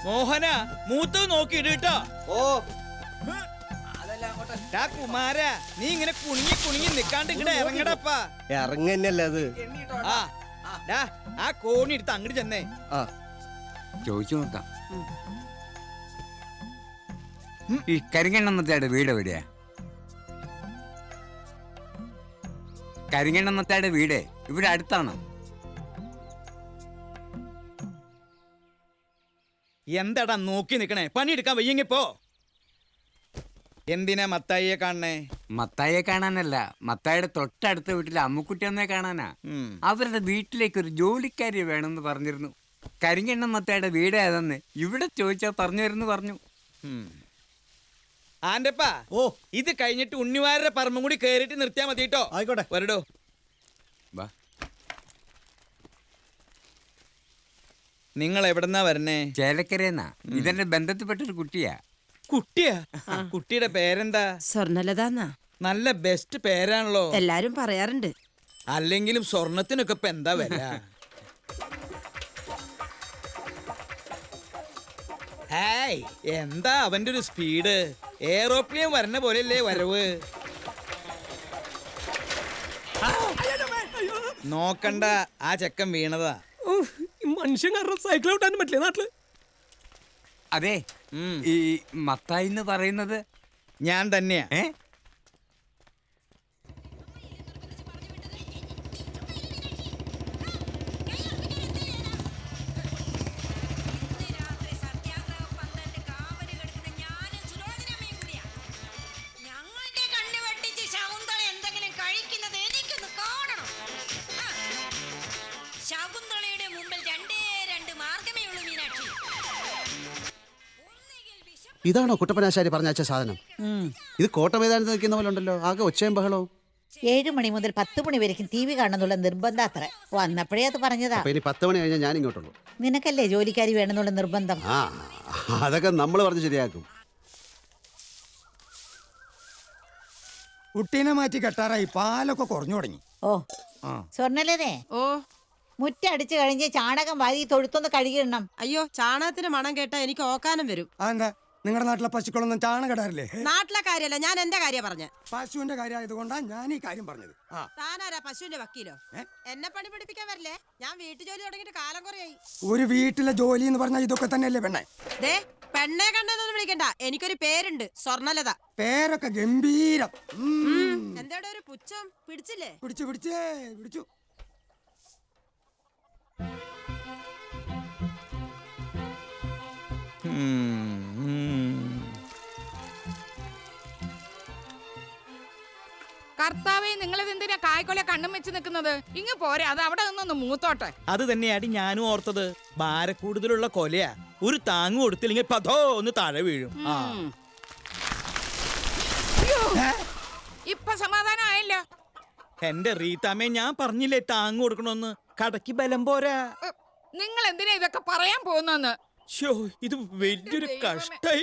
മോഹന മൂത്ത് നോക്കിയിട്ട് കേട്ടോ. ഓ കുമാര നീ ഇങ്ങനെ കുണുങ്ങി കുണുങ്ങി നിക്കാണ്ട് ഇങ്ങടെ ഇറങ്ങടപ്പാ. ഇറങ്ങന്നല്ലേ അത്. ആ കോണി എടുത്ത് അങ്ങോട്ട് ചെന്നേ. ചോദിച്ചു നോക്കാം. ഈ കരിങ്കണ്ണമ്മത്തയുടെ വീട് എവിടെയാ? കരിങ്കണ്ണമ്മത്തയുടെ വീട് ഇവിടെ അടുത്താണോ? എന്താടാ നോക്കി നിക്കണേ? പണിയെടുക്കാൻ വയ്യെങ്കിപ്പോ. എന്തിനാ മത്തായിയെ കാണണേ? മത്തായിയെ കാണാനല്ല, മത്തായിയുടെ തൊട്ടടുത്ത വീട്ടിലെ അമ്മുക്കുട്ടിയമ്മയെ കാണാനാ. അവരുടെ വീട്ടിലേക്ക് ഒരു ജോലിക്കാരി വേണമെന്ന് പറഞ്ഞിരുന്നു. കരിങ്കണ്ണൻ മത്തായിയുടെ വീട് ഏതെന്ന് ഇവിടെ ചോദിച്ചാ പറഞ്ഞു തരുന്നു പറഞ്ഞു. ആന്റപ്പാ, ഓ ഇത് കഴിഞ്ഞിട്ട് ഉണ്ണിവാരുടെ പറമ്പും കൂടി കേറിട്ട് നിർത്തിയാ മതി കേട്ടോ. ആയിക്കോട്ടെ, വരടോ. നിങ്ങൾ എവിടെന്നാ വരണേ? ചേലക്കരയെന്നാ. ഇതെന്റെ ബന്ധത്തിൽപ്പെട്ടൊരു കുട്ടിയാ. കുട്ടിയാ? കുട്ടിയുടെ പേരെന്താ? സ്വർണ്ണലത. നല്ല ബെസ്റ്റ് പേരാണല്ലോ. എല്ലാരും പറയാറുണ്ട്. അല്ലെങ്കിലും സ്വർണത്തിനൊക്കെ ഇപ്പൊ എന്താ വില? ഹായ്, എന്താ അവന്റെ ഒരു സ്പീഡ്? എയറോപ്ലെയിൻ വരണ പോലെയല്ലേ വരവ്. നോക്കണ്ട, ആ ചെക്കൻ വീണതാ. മനുഷ്യൻ കാരണം സൈക്കിൾ ഔട്ടാനും പറ്റില്ല നാട്ടില്. അതെ, ഈ മത്തായി എന്ന് പറയുന്നത് ഞാൻ തന്നെയാ. ഇതാണോ കുട്ടപ്പനാശാരി പറഞ്ഞ സാധനം? ഇത് കോട്ടമൈതാനത്ത് നിൽക്കുന്ന പോലെ ഉണ്ടല്ലോ, ആകെ ഒച്ചയും ബഹളവും. 7 മണി മുതൽ 10 മണി വരയ്ക്കും ടി വി കാണണമെന്നുള്ള നിർബന്ധം അത്ര. വന്നപ്പോഴേ അത് പറഞ്ഞതാ. ഇനി 10 മണി കഴിഞ്ഞാൽ ഞാൻ ഇങ്ങോട്ടുള്ളൂ. നിനക്കല്ലേ ജോലിക്കാരി വേണമെന്നുള്ള നിർബന്ധം? ആ, അതൊക്കെ നമ്മൾ പറഞ്ഞ് ശരിയാക്കും. കുട്ടീനെ മാറ്റി കെട്ടാറായി, പാലൊക്കെ കുറഞ്ഞു തുടങ്ങി. ഓ സ്വർണ്ണലതേ, ഓ മുറ്റടിച്ചു കഴിഞ്ഞ് ചാണകം വാരി തൊഴുത്തൊന്ന് കഴുകിയിടണം. അയ്യോ, ചാണകത്തിന് മണം കേട്ടാ എനിക്ക് ഓക്കാനം വരും. അതെന്താ നിങ്ങളുടെ നാട്ടിലെ പശുക്കളൊന്നും ചാണകിടാറില്ലേ? നാട്ടിലെ കാര്യല്ല, ഞാൻ എന്റെ കാര്യം പറഞ്ഞ. പശുവിന്റെ കാര്യമായതുകൊണ്ടാണ് ഞാൻ ഈ കാര്യം പറഞ്ഞത്. താനാരാ പശുവിന്റെ വക്കീലോ? എന്നെ പണി പഠിപ്പിക്കാൻ വരില്ലേ? ഞാൻ വീട്ടു ജോലി തുടങ്ങിയിട്ട് കാലം കുറയായി. ഒരു വീട്ടിലെ ജോലി എന്ന് പറഞ്ഞാൽ ഇതൊക്കെ തന്നെയല്ലേ പെണ്ണെ? ദേ, പെണ്ണെ കണ്ടെന്നൊന്നും വിളിക്കണ്ട, എനിക്കൊരു പേരുണ്ട്, സ്വർണ്ണലത. പേരൊക്കെ ഗംഭീരം. എന്താടെ ഒരു പുച്ഛം? പിടിച്ചില്ലേ? പിടിച്ചു. കർത്താവേ, നിങ്ങളിതെന്തിനാ കായ്ക്കൊല കണ്ണും വെച്ച് നിൽക്കുന്നത്? ഇങ്ങ് പോരെ, അത് അവിടെ നിന്നൊന്ന് മൂത്തോട്ടെ. അത് തന്നെയാടി ഞാനും ഓർത്തത്. ഭാരക്കൂടുതലുള്ള കൊലയാ. ഒരു താങ്ങ് കൊടുത്തില്ലെങ്കിൽ പതോ ഒന്ന് താഴെ വീഴും. ഇപ്പൊ സമാധാനം ആയല്ലോ. എന്റെ റീത്താമ്മേ, ഞാൻ പറഞ്ഞില്ലേ താങ്ങ് കൊടുക്കണമെന്ന്. കടക്ക് ബലം പോരാ. നിങ്ങൾ എന്തിനാ ഇതൊക്കെ പറയാൻ പോകുന്നെന്ന്? ഇത് വലിയൊരു കഷ്ടായി.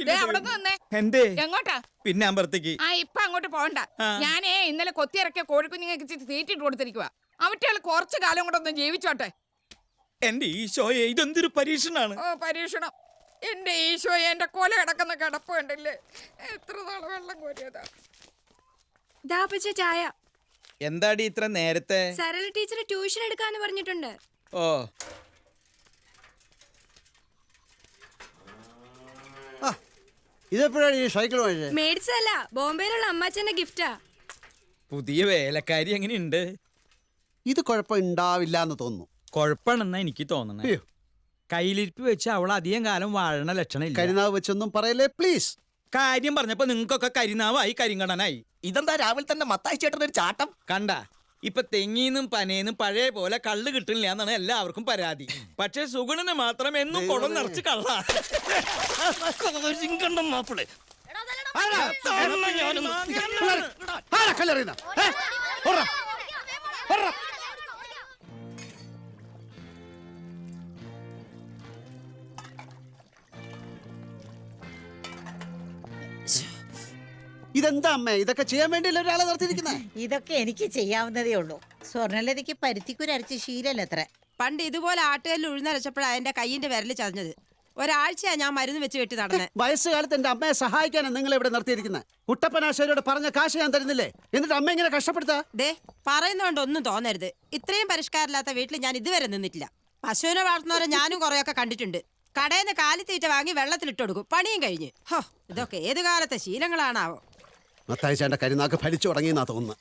എങ്ങോട്ടാ? പിന്നെ അമ്പലത്തേക്ക്. ഇപ്പൊ അങ്ങോട്ട് പോകണ്ട. ഞാനേ ഇന്നലെ കൊത്തിയിറക്കിയ കോഴിക്കുഞ്ഞുങ്ങൾക്ക് തീറ്റിട്ട് കൊടുത്തിരിക്കുക. അവറ്റകൾ കുറച്ചു കാലം കൂടെ ഒന്ന് ജീവിച്ചോട്ടെ. എന്റെ ഈശോയെ, ഇതെന്തൊരു പരീക്ഷണാണ്. ഓ, പരീക്ഷണം? എന്റെ ഈശോയെ, എന്റെ കൊല കിടക്കുന്ന കിടപ്പ് കണ്ടില്ലേ? എത്ര നാള് വെള്ളം കോരിയതാ. ചായ. എന്താടി ഇത്ര നേരത്തെ? സരള ടീച്ചർ ട്യൂഷൻ എടുക്കാന്ന് പറഞ്ഞിട്ടുണ്ട്. ഓ, ഇതെപ്പോഴാണ് ഈ സൈക്കിൾ മേടിച്ചതല്ല, ബോംബെയിലുള്ള അമ്മാച്ചന്റെ ഗിഫ്റ്റാ. പുതിയ വേലക്കാരി എങ്ങനെയുണ്ട്? ഇത് കുഴപ്പം ഉണ്ടാവില്ല എന്ന് തോന്നുന്നു. കുഴപ്പമാണെന്നാ എനിക്ക് തോന്നണേ. കയ്യിലിരിപ്പ് വെച്ച് അവൾ അധികം കാലം വാഴണ ലക്ഷണം ഇല്ല. കരിനാവ് വെച്ചൊന്നും പറയല്ലേ പ്ലീസ്. കാര്യം പറഞ്ഞപ്പോ നിങ്ങൾക്കൊക്കെ കരിനാവായി, കരിങ്കടനായി. ഇതെന്താ രാവിലെ തന്നെ മത്തായി ചേട്ടൻ ഒരു ചാട്ടം? കണ്ട, ഇപ്പൊ തെങ്ങീന്നും പനേന്നും പഴയ പോലെ കള്ള് കിട്ടില്ല എന്നാണ് എല്ലാവർക്കും പരാതി. പക്ഷെ സുഗുണന് മാത്രം എന്നും കുടം നിറച്ച് കള്ള. ഇതെന്താ അമ്മേ, ഇതൊക്കെ ചെയ്യാൻ വേണ്ടിയല്ലേ ഒരാളെ നിർത്തിയിരിക്കുന്നത്? ഇതൊക്കെ എനിക്ക് ചെയ്യാവുന്നതേ ഉള്ളൂ. സ്വർണ്ണലതയ്ക്ക് പരുത്തിക്കുരച്ച് ശീലല്ല അത്ര. പണ്ട് ഇതുപോലെ ആട്ടുകല്ലിൽ ഉഴുന്നരച്ചപ്പോഴാ എന്റെ കയ്യിന്റെ വിരല് ചതഞ്ഞത്. ഒരാഴ്ചയാ ഞാൻ മരുന്ന് വെച്ച് കെട്ടി നടന്നേ. വയസ്സുകാലത്ത് എന്റെ അമ്മയെ സഹായിക്കാനാണ് നിങ്ങൾ ഇവിടെ നിർത്തിയിരിക്കുന്നത്. കുട്ടപ്പനാശാരിയോട് പറഞ്ഞ കാശ് ഞാൻ തരുന്നില്ലേ, എന്നിട്ട് അമ്മ ഇങ്ങനെ കഷ്ടപ്പെടുത്താ? ദേ പറയുന്നതുകൊണ്ട് ഒന്നും തോന്നരുത്. ഇത്രയും പരിഷ്കാരമില്ലാത്ത വീട്ടിൽ ഞാൻ ഇതുവരെ നിന്നിട്ടില്ല. പശുവിനെ വളർത്തുന്നവരെ ഞാനും കുറെയൊക്കെ കണ്ടിട്ടുണ്ട്. കടയിൽ നിന്ന് കാലിത്തീറ്റ വാങ്ങി വെള്ളത്തിലിട്ട് കൊടുക്കും, പണിയും കഴിഞ്ഞ്. ഹോ, ഇതൊക്കെ ഏത് കാലത്തെ ശീലങ്ങളാണാവോ. മത്തായിച്ചാന്റെ കരിനാക്ക് ഫലിച്ചു തുടങ്ങിയെന്നാ തോന്നുന്നു.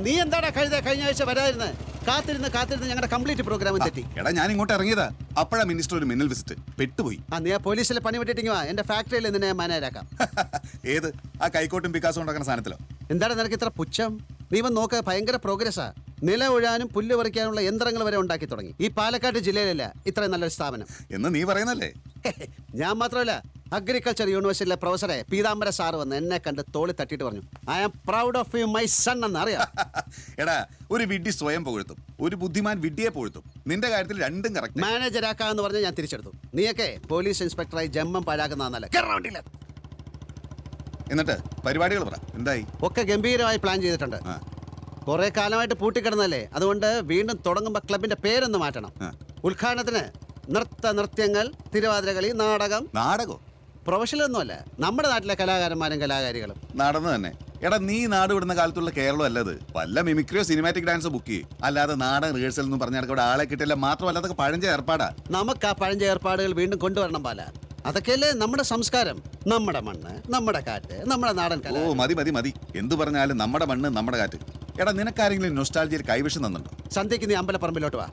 നീ എന്താടാ കഴുത കഴിഞ്ഞ ആഴ്ച വരാതിരുന്നത്? കാത്തിരുന്ന് ഞങ്ങളുടെ കംപ്ലീറ്റ് പ്രോഗ്രാം തെറ്റി. എടാ ഞാൻ ഇങ്ങോട്ട് ഇറങ്ങിയതാ, അപ്പോഴാ മിനിസ്റ്റർ ഒരു മിന്നൽ വിസിറ്റ്, പെട്ടുപോയി. നീ ആ പോലീസിലെ പണി വിട്ടിട്ടിങ്ങുവാ, എന്റെ ഫാക്ടറിയിൽ നിന്നെ മാനേജരാക്കാം. ഏത് ആ കൈക്കോട്ടും പിക്കാസും ഉണ്ടാക്കുന്ന സാധനത്തിലോ? എന്താണ് നിനക്ക് ഇത്ര പുച്ഛം? നീ വന്ന് നോക്ക്, ഭയങ്കര പ്രോഗ്രസ്സാ. നില ഒഴാനും പുല്ല് പറിക്കാനുള്ള യന്ത്രങ്ങൾ വരെ ഉണ്ടാക്കി തുടങ്ങി. ഈ പാലക്കാട് ജില്ലയിലല്ല ഇത്രയും നല്ലൊരു സ്ഥാപനം എന്ന് നീ പറയുന്നല്ലേ? ഞാൻ മാത്രമല്ല, അഗ്രികൾച്ചർ യൂണിവേഴ്സിറ്റിയിലെ പ്രൊഫസറെ പീതാംബര സാറ് വന്ന് എന്നെ കണ്ട് തോളി തട്ടിയിട്ട് പറഞ്ഞു, I am proud of you my son എന്ന്. അറിയാം? എടാ, ഒരു വിഡ്ഢി സ്വയം പുകഴ്ത്തും, ഒരു ബുദ്ധിമാൻ വിഡ്ഢിയെ പുകഴ്ത്തും. നിന്റെ കാര്യത്തിൽ രണ്ടും കറക്റ്റ്. മാനേജരാക്കാന്ന് പറഞ്ഞ് ഞാൻ തിരിച്ചെടുത്തു. നീയൊക്കെ പോലീസ് ഇൻസ്പെക്ടറായി ജമ്മം പാഴാക്കുന്നതല്ല. എന്നിട്ട് പരിപാടികൾ പറ, എന്തായി? ഒക്കെ ഗംഭീരമായി പ്ലാൻ ചെയ്തിട്ടുണ്ട്. കുറെ കാലമായിട്ട് പൂട്ടിക്കിടന്നല്ലേ, അതുകൊണ്ട് വീണ്ടും തുടങ്ങുമ്പോ ക്ലബിന്റെ പേരൊന്ന് മാറ്റണം. ഉദ്ഘാടനത്തിന് നൃത്യങ്ങൾ, തിരുവാതിരകളി, നാടകം. പ്രൊഫഷണൽ ഒന്നുമല്ല, നമ്മുടെ നാട്ടിലെ കലാകാരന്മാരും കലാകാരികളും. നടന്നു തന്നെ. എടാ, നീ നാട് വിടുന്ന കാലത്തുള്ള കേരളം അല്ലത്. വല്ല മിമിക്രിയോ സിനിമാറ്റിക് ഡാൻസോ ബുക്ക് ചെയ്യും. അല്ലാതെ നാടൻ റിഹേഴ്സൽ എന്ന് പറഞ്ഞാൽ ഇവിടെ ആളെ കിട്ടില്ല. മാത്രമല്ല, അതൊക്കെ പഴഞ്ച ഏർപ്പാടാ. നമുക്ക് ആ പഴഞ്ച ഏർപ്പാടുകൾ വീണ്ടും കൊണ്ടുവരണം പാല. അതൊക്കെയല്ലേ നമ്മുടെ സംസ്കാരം, നമ്മുടെ മണ്ണ്, നമ്മുടെ കാറ്റ്, നമ്മുടെ നാടൻ കല. ഓ മതി മതി മതി, എന്തു പറഞ്ഞാലും നമ്മുടെ മണ്ണ്, നമ്മുടെ കാറ്റ്. എടാ, നിനക്കാരെങ്കിലും നൊസ്റ്റാൾജിയിൽ കൈവശം തന്നുണ്ടോ? സന്ധ്യക്ക് നീ അമ്പലപ്പറമ്പിലോട്ട് വാ.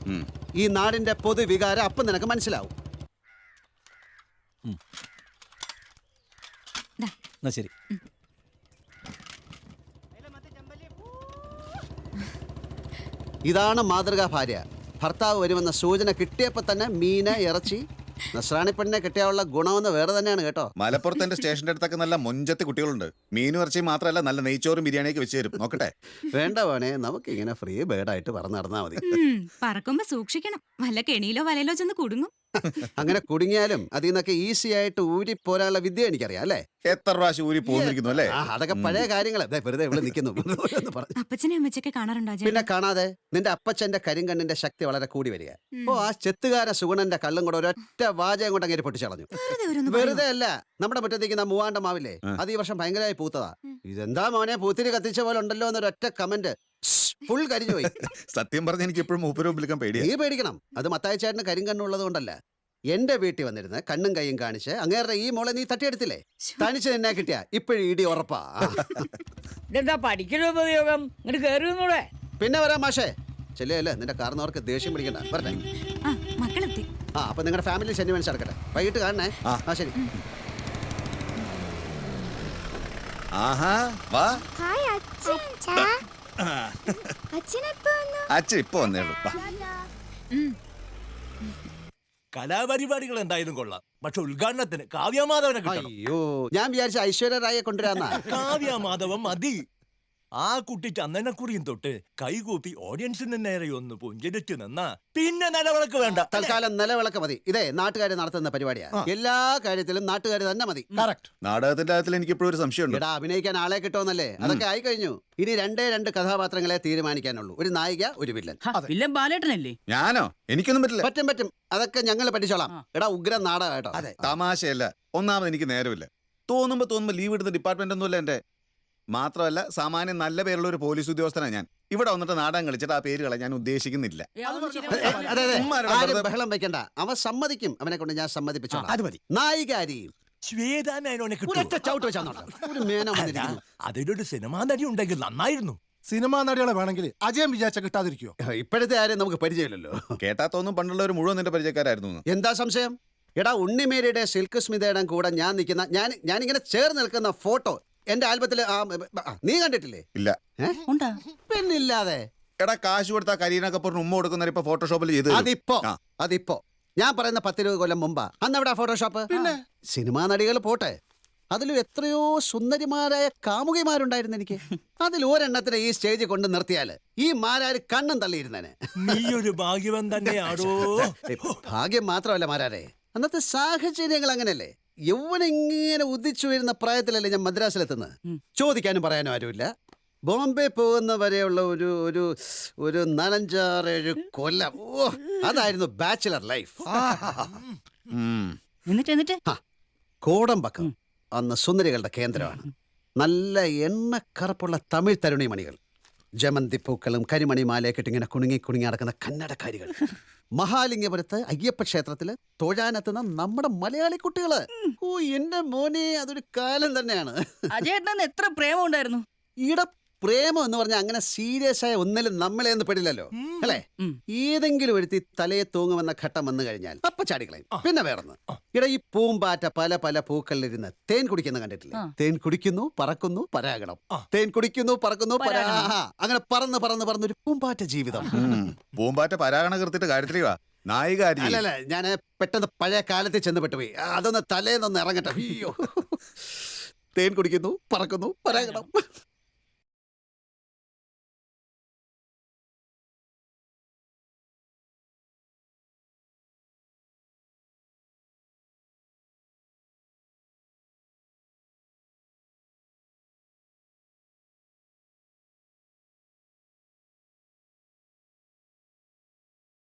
ഈ നാടിന്റെ പൊതുവികാരം അപ്പം നിനക്ക് മനസ്സിലാവും. ശരി. ഇതാണ് മാതൃകാ ഭാര്യ. ഭർത്താവ് വരുമെന്ന സൂചന കിട്ടിയപ്പോ തന്നെ മീന്, ഇറച്ചി. നസ്രാണി പെണ്ണിനെ കിട്ടിയാനുള്ള ഗുണമെന്ന് വേറെ തന്നെയാണ് കേട്ടോ. മലപ്പുറത്ത് എന്റെ സ്റ്റേഷന്റെ അടുത്തൊക്കെ നല്ല മൊഞ്ചത്തെ കുട്ടികളുണ്ട്. മീനും ഇറച്ചിയും മാത്രമല്ല, നല്ല നെയ്ച്ചോറും ബിരിയാണിയൊക്കെ വെച്ച് തരും. നോക്കട്ടെ? വേണ്ട വേണേ, നമുക്ക് ഇങ്ങനെ ഫ്രീ ബേർഡായിട്ട് പറന്ന് നടന്നാ മതി. പറക്കുമ്പോ സൂക്ഷിക്കണം, വല്ല കെണിയിലോ വലയിലോ ചെന്ന് കുടുങ്ങും. അങ്ങനെ കുടുങ്ങിയാലും അതിൽ നിന്നൊക്കെ ഈസി ആയിട്ട് ഊരി പോരാനുള്ള വിദ്യ എനിക്കറിയാം. അല്ലേ? എത്ര പ്രാവശ്യം ഊരി പോന്നിരിക്കുന്നു അല്ലേ? അതൊക്കെ പഴയ കാര്യങ്ങൾ. വെറുതെ ഇവിടെ നിൽക്കുന്നു. അപ്പച്ചനെ അമ്മച്ചൊക്കെ കാണാറുണ്ടോ? പിന്നെ കാണാതെ. നിന്റെ അപ്പച്ചന്റെ കരിങ്കണ്ണിന്റെ ശക്തി വളരെ കൂടി വരിക. ഓ, ആ ചെത്തുകാര സുഗുണന്റെ കള്ളും കൂടെ ഒരൊറ്റ വാചകം കൊണ്ട് അങ്ങനെ പൊട്ടിച്ചളഞ്ഞു. വെറുതെ അല്ല, നമ്മുടെ മുറ്റത്തേക്ക് മൂവാണ്ട മാവില്ലേ, അത് ഈ വർഷം ഭയങ്കരമായി പൂത്തതാ. ഇതെന്താ മോനെ പൂത്തിരി കത്തിച്ച പോലെ ഉണ്ടല്ലോ എന്നൊരൊറ്റ കമന്റ് ഫുൾ കരിഞ്ഞു പോയി. സത്യം പറഞ്ഞ എനിക്ക് ഇപ്പോഴും മൂപ്പരും വിളിക്കാൻ പേടിയാ. നീ പേടിക്കണം. അത് മത്തായിച്ചേട്ടന് കരിങ്കണ്ണുള്ളത് കൊണ്ടല്ല. എന്റെ വീട്ടിൽ വന്നിരുന്ന് കണ്ണും കൈയും കാണിച്ച് അങ്ങേരുടെ ഈ മോളെ നീ തട്ടിയെടുത്തില്ലേ? തനിച്ച് നിന്നെ കിട്ടിയ ഇപ്പോഴും ഇടി ഉറപ്പാ. ഇതെന്താ പഠിക്കലോ ഉപയോഗം? ഇങ്ങോട്ട് കയറുന്നൂടെ? പിന്നെ വരാം മാഷേ. ചെല്ലല്ലേ, നിന്റെ കാരണവർക്ക് ദേഷ്യം പിടിക്കണ്ട. പറഞ്ഞേ. മക്കളെത്തി. അപ്പൊ നിങ്ങളുടെ ഫാമിലി സെന്റിമെന്റ്സ് നടക്കട്ടെ. വൈകിട്ട് കാണണേ. ശരി. ആഹാ, വാ. അച്ഛൻ ഇപ്പൊ വന്നേളൂ. കലാപരിപാടികൾ എന്തായാലും കൊള്ളാം, പക്ഷെ ഉദ്ഘാടനത്തിന് കാവ്യമാധവനെ കിട്ടണം. അയ്യോ, ഞാൻ വിചാരിച്ച ഐശ്വര്യ റായെ കൊണ്ടുവരാന്നാ. കാവ്യമാധവൻ മതി. ആ കുട്ടി ചന്ദനക്കുറിയും തൊട്ട് കൈകൂപ്പി ഓഡിയൻസിന് നേരെ ഒന്ന് പുഞ്ചിരിച്ചു നിന്നാ പിന്നെ നിലവിളക്ക് വേണ്ട. തൽക്കാലം നിലവിളക്ക് മതി. ഇതേ നാട്ടുകാരെ നടത്തുന്ന പരിപാടിയാ. എല്ലാ കാര്യത്തിലും നാട്ടുകാർ തന്നെ മതി. നാടകത്തിന്റെ കാര്യത്തിൽ എനിക്ക് ഇപ്പോഴും ഒരു സംശയമുണ്ട്. എടാ, അഭിനയിക്കാൻ ആളെ കിട്ടുമെന്നല്ലേ? അതൊക്കെ ആയി കഴിഞ്ഞു. ഇനി 2 കഥാപാത്രങ്ങളെ തീരുമാനിക്കാനുള്ളൂ. ഒരു നായിക, ഒരു വില്ലൻ. വില്ലൻ ബാലേട്ടനല്ലേ? ഞാനോ? എനിക്കൊന്നും പറ്റില്ല. പറ്റും. അതൊക്കെ ഞങ്ങൾ പഠിച്ചോളാം. എടാ, ഉഗ്രം നാടകം കേട്ടോ. തമാശയല്ല. ഒന്നാമത് എനിക്ക് നേരമില്ല. തോന്നുമ്പോ ലീവ് എടുത്ത ഡിപ്പാർട്ട്മെന്റ് ഒന്നുമില്ല എന്റെ. മാത്രമല്ല, സാമാന്യം നല്ല പേരുള്ള ഒരു പോലീസ് ഉദ്യോഗസ്ഥനാണ് ഞാൻ. ഇവിടെ വന്നിട്ട് നാടകം കളിച്ചിട്ട് ആ പേര് കളയാൻ ഞാൻ ഉദ്ദേശിക്കുന്നില്ല. ബഹളം വെക്കണ്ട. അവൻ സമ്മതിക്കും. അവനെ കൊണ്ട് ഞാൻ സമ്മതിപ്പിച്ചോളാം. അത് മതി. നായികാരിയും അതിലൊരു സിനിമാ നടി ഉണ്ടെങ്കിൽ നന്നായിരുന്നു. സിനിമാ നടികളെ വേണമെങ്കിൽ അജയം വിചാരിച്ച കിട്ടാതിരിക്കോ? ഇപ്പോഴത്തെ ആരെയും നമുക്ക് പരിചയമില്ലല്ലോ. കേട്ടാ തോന്നും പണ്ടുള്ളവർ മുഴുവൻ നിന്റെ പരിചയക്കാരായിരുന്നു. എന്താ സംശയം? എടാ, ഉണ്ണിമേരിയുടെ സിൽക്ക് സ്മിതയുടെ കൂടെ ഞാൻ നിൽക്കുന്ന ഞാനിങ്ങനെ ചേർന്ന് നിൽക്കുന്ന ഫോട്ടോ എന്റെ ആൽബത്തില് നീ കണ്ടിട്ടില്ലേ? ഇല്ല. പിന്നില്ലാതെ. എടാ, കാശ് കൊടുത്താ കരീന കപൂറിന് ഉമ്മ കൊടുക്കുന്ന ഇപ്പൊ ഫോട്ടോഷോപ്പിൽ ചെയ്ത്. അതിപ്പോ ഞാൻ പറയുന്ന 10-20 കൊല്ലം മുമ്പാ. അന്ന് എവിടെ ഫോട്ടോഷോപ്പ്? പിന്നെ സിനിമാ നടികൾ പോട്ടെ, അതിലും എത്രയോ സുന്ദരിമാരായ കാമുകിമാരുണ്ടായിരുന്നു എനിക്ക്. അതിൽ ഒരെണ്ണത്തിന് ഈ സ്റ്റേജിൽ കൊണ്ട് നിർത്തിയാല് ഈ മാരാര് കണ്ണും തള്ളിയിരുന്നേനെ. നീയൊരു ഭാഗ്യവൻ തന്നെയാണോ? ഭാഗ്യം മാത്രമല്ല മാരാരെ, അന്നത്തെ സാഹചര്യങ്ങൾ അങ്ങനെയല്ലേ. യൗവനിങ്ങനെ ഉദിച്ചു വരുന്ന പ്രായത്തിലല്ലേ ഞാൻ മദ്രാസിലെത്തുന്നത്. ചോദിക്കാനും പറയാനും ആരുമില്ല. ബോംബെ പോകുന്നവരെയുള്ള ഒരു 4-5-7 കൊല്ലം, ഓ അതായിരുന്നു ബാച്ചിലർ ലൈഫ്. എന്നിട്ട് കോടമ്പക്കം അന്ന് സുന്ദരികളുടെ കേന്ദ്രമാണ്. നല്ല എണ്ണക്കറപ്പുള്ള തമിഴ് തരുണിമണികൾ, ജമന്തി പൂക്കളും കരിമണി മാലയൊക്കെ ഇങ്ങനെ കുണുങ്ങി നടക്കുന്ന കന്നഡക്കാരികൾ, മഹാലിംഗപുരത്ത് അയ്യപ്പ ക്ഷേത്രത്തില് തൊഴാനെത്തുന്ന നമ്മുടെ മലയാളി കുട്ടികള്. ഓ എന്റെ മോനെ, അതൊരു കാലം തന്നെയാണ്. അജയേട്ടന് എത്ര പ്രേമം ഉണ്ടായിരുന്നു. ഈടെ പ്രേമം എന്ന് പറഞ്ഞാൽ അങ്ങനെ സീരിയസ് ആയ ഒന്നിലും നമ്മളെ ഒന്നും പെടില്ലല്ലോ അല്ലേ. ഏതെങ്കിലും ഒരുത്തി തലയെ തൂങ്ങുമെന്ന ഘട്ടം വന്നു കഴിഞ്ഞാൽ അപ്പ ചാടിക്കളയും. പിന്നെ വേറൊന്ന്, ഇവിടെ ഈ പൂമ്പാറ്റ പല പല പൂക്കളിലിരുന്ന് തേൻ കുടിക്കുന്ന കണ്ടിട്ടില്ലേ? തേൻ കുടിക്കുന്നു, പറക്കുന്നു, പരാഗണം. തേൻ കുടിക്കുന്നു, പറക്കുന്നു, അങ്ങനെ പറന്ന് ഒരു പൂമ്പാറ്റ ജീവിതം. പൂമ്പാറ്റ പരാഗണ കൃത്യത്തെ കാര്യത്തിലേവാ നായിക. അല്ലല്ല, ഞാൻ പെട്ടെന്ന് പഴയ കാലത്തിൽ ചെന്ന് പെട്ടുപോയി. അതൊന്ന് തലേന്നൊന്ന് ഇറങ്ങട്ടെ. അയ്യോ, തേൻ കുടിക്കുന്നു, പറക്കുന്നു, പരാഗണം.